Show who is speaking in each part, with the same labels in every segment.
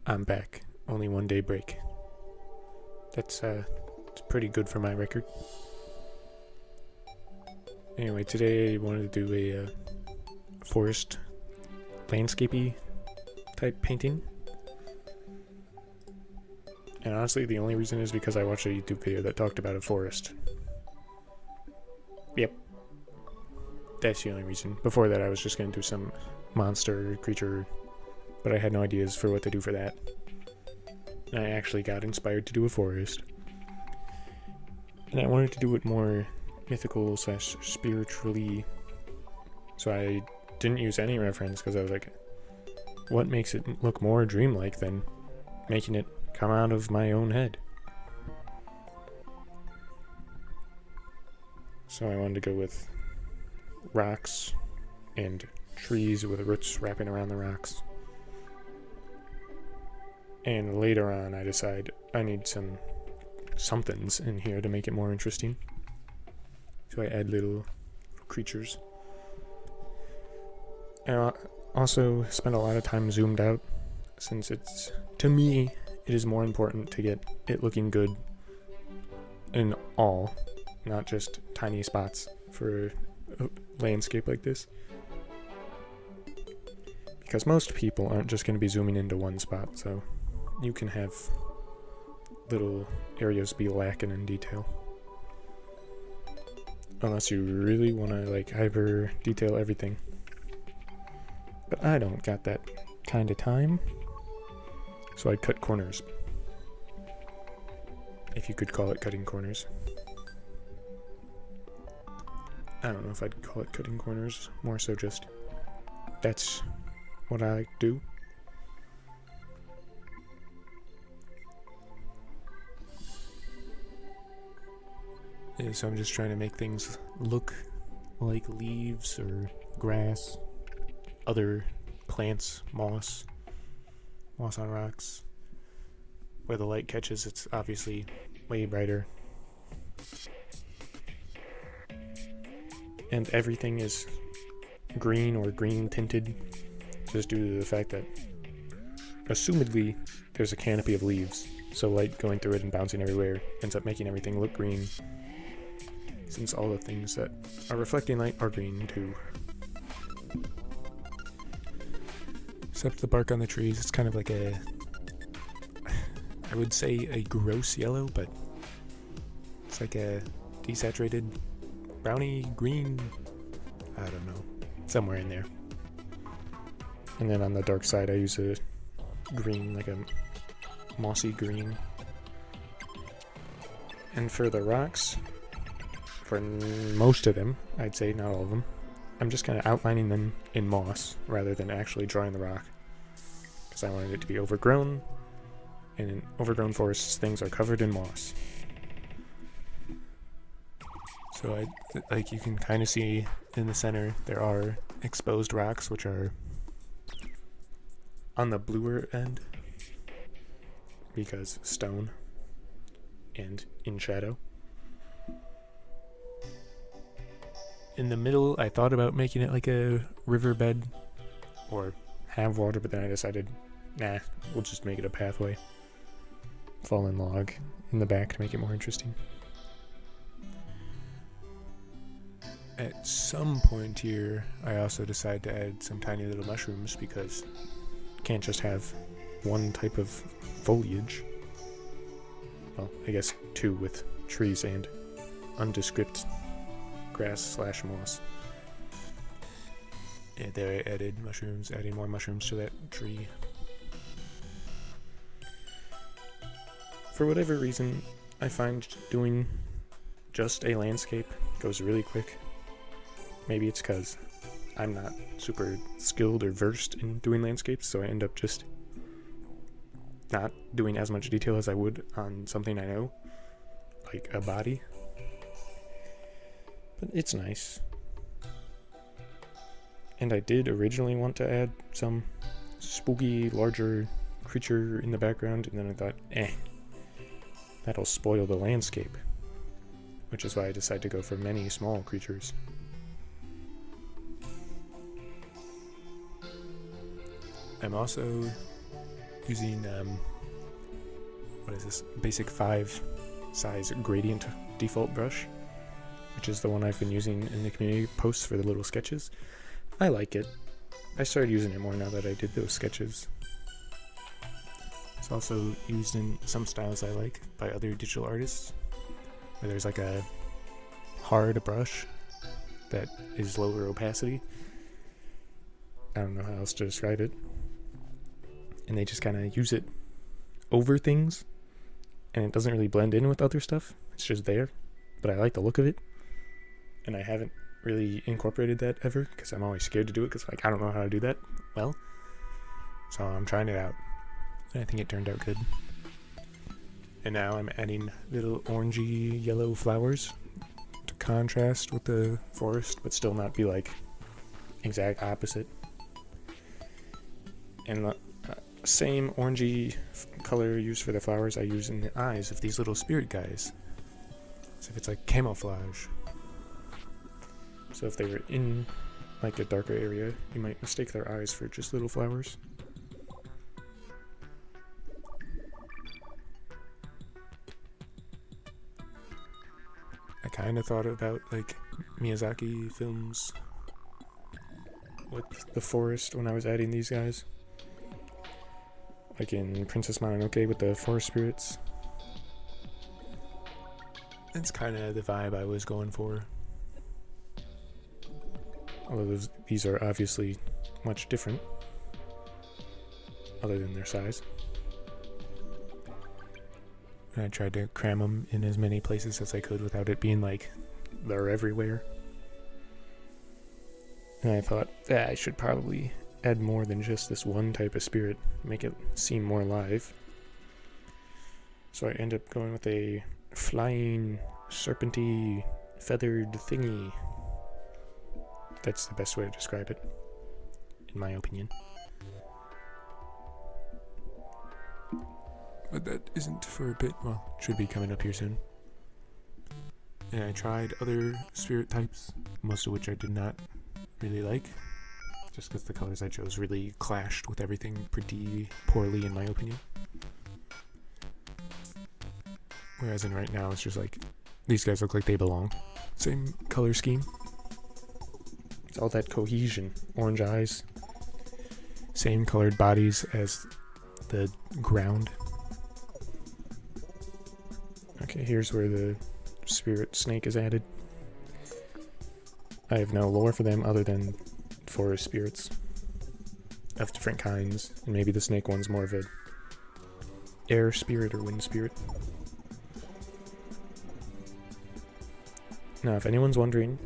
Speaker 1: I'm back. Only 1 day break. That's it's pretty good for my record. Anyway, today I wanted to do a forest landscapey type painting. And honestly, the only reason is because I watched a YouTube video that talked about a forest. Yep. That's the only reason. Before that, I was just going to do some monster creature, but I had no ideas for what to do for that. And I actually got inspired to do a forest. And I wanted to do it more mythical / spiritually. So I didn't use any reference because I was like, what makes it look more dreamlike than making it come out of my own head? So I wanted to go with rocks and trees with roots wrapping around the rocks. And later on I decide I need somethings in here to make it more interesting. So I add little creatures. I also spend a lot of time zoomed out, since to me, it is more important to get it looking good in all, not just tiny spots for a landscape like this. Because most people aren't just going to be zooming into one spot, so you can have little areas be lacking in detail. Unless you really want to like hyper detail everything. But I don't got that kind of time, so I cut corners. If you could call it cutting corners. I don't know if I'd call it cutting corners, more so just that's what I like to do. Yeah, so I'm just trying to make things look like leaves or grass, other plants, moss on rocks. Where the light catches, it's obviously way brighter. And everything is green or green tinted, just due to the fact that, assumedly, there's a canopy of leaves, so light going through it and bouncing everywhere ends up making everything look green, since all the things that are reflecting light are green too. Except the bark on the trees, it's kind of like I would say a gross yellow, but it's like a desaturated browny green, I don't know, somewhere in there. And then on the dark side I use a green, like a mossy green. And for the rocks, for most of them, I'd say not all of them, I'm just kind of outlining them in moss rather than actually drawing the rock, because I wanted it to be overgrown, and in overgrown forests things are covered in moss. So like you can kind of see in the center there are exposed rocks, which are on the bluer end because stone and in shadow. In the middle I thought about making it like a riverbed or have water, but then I decided, nah, we'll just make it a pathway. Fallen log in the back to make it more interesting. At some point here, I also decide to add some tiny little mushrooms, because you can't just have one type of foliage. Well, I guess two with trees and undescript grass / moss. Yeah, there I added mushrooms, adding more mushrooms to that tree. For whatever reason, I find doing just a landscape goes really quick. Maybe it's because I'm not super skilled or versed in doing landscapes, so I end up just not doing as much detail as I would on something I know, like a body. But it's nice. And I did originally want to add some spooky, larger creature in the background, and then I thought, that'll spoil the landscape. Which is why I decided to go for many small creatures. I'm also using what is this? Basic 5 size gradient default brush, which is the one I've been using in the community posts for the little sketches. I like it. I started using it more now that I did those sketches. It's also used in some styles I like by other digital artists, where there's like a hard brush that is lower opacity. I don't know how else to describe it. And they just kind of use it over things, and it doesn't really blend in with other stuff. It's just there, but I like the look of it. And I haven't really incorporated that ever, because I'm always scared to do it, because like I don't know how to do that well. So I'm trying it out, and I think it turned out good. And now I'm adding little orangey yellow flowers to contrast with the forest, but still not be like exact opposite. And the same orangey color used for the flowers I use in the eyes of these little spirit guys. So if it's like camouflage. So if they were in like a darker area, you might mistake their eyes for just little flowers. I kind of thought about like Miyazaki films with the forest when I was adding these guys. Like in Princess Mononoke with the forest spirits. That's kind of the vibe I was going for. Although these are obviously much different, other than their size. And I tried to cram them in as many places as I could without it being like they're everywhere. And I thought, I should probably add more than just this one type of spirit, make it seem more alive. So I end up going with a flying, serpenty, feathered thingy. That's the best way to describe it, in my opinion. But that isn't for a bit. Well, should be coming up here soon. And I tried other spirit types, most of which I did not really like, just because the colors I chose really clashed with everything pretty poorly, in my opinion. Whereas in right now, it's just like, these guys look like they belong. Same color scheme. It's all that cohesion. Orange eyes. Same colored bodies as the ground. Okay, here's where the spirit snake is added. I have no lore for them other than forest spirits of different kinds, and maybe the snake one's more of a air spirit or wind spirit. Now, if anyone's wondering,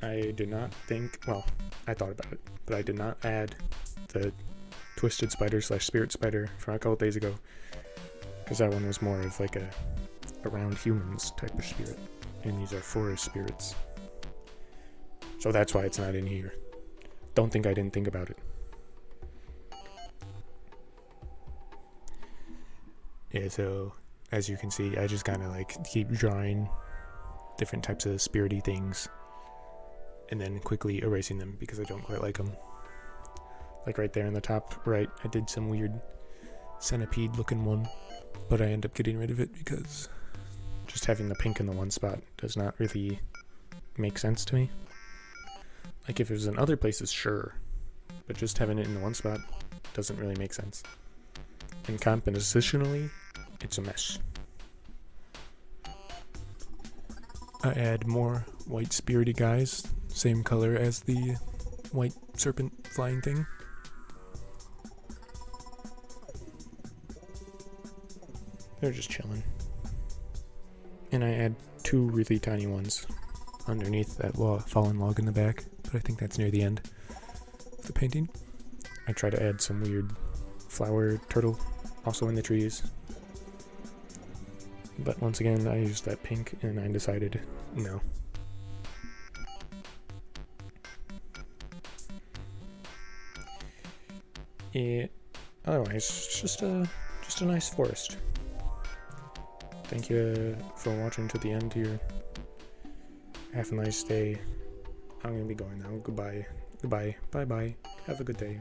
Speaker 1: I did not think, well, I thought about it, but I did not add the twisted spider / spirit spider from a couple days ago, because that one was more of like a around humans type of spirit, and these are forest spirits. So that's why it's not in here. Don't think I didn't think about it. Yeah, so as you can see, I just kind of like keep drawing different types of spirity things and then quickly erasing them because I don't quite like them. Like right there in the top right, I did some weird centipede looking one, but I end up getting rid of it because just having the pink in the one spot does not really make sense to me. Like if it was in other places, sure, but just having it in the one spot doesn't really make sense. And compositionally, it's a mess. I add more white spirity guys, same color as the white serpent flying thing. They're just chilling. And I add 2 really tiny ones underneath that fallen log in the back, but I think that's near the end of the painting. I try to add some weird flower turtle also in the trees. But once again, I used that pink and I decided no. Yeah, otherwise, just a nice forest. Thank you for watching to the end here. Have a nice day. I'm gonna be going now. Goodbye. Goodbye. Bye bye. Have a good day.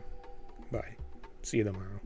Speaker 1: Bye. See you tomorrow.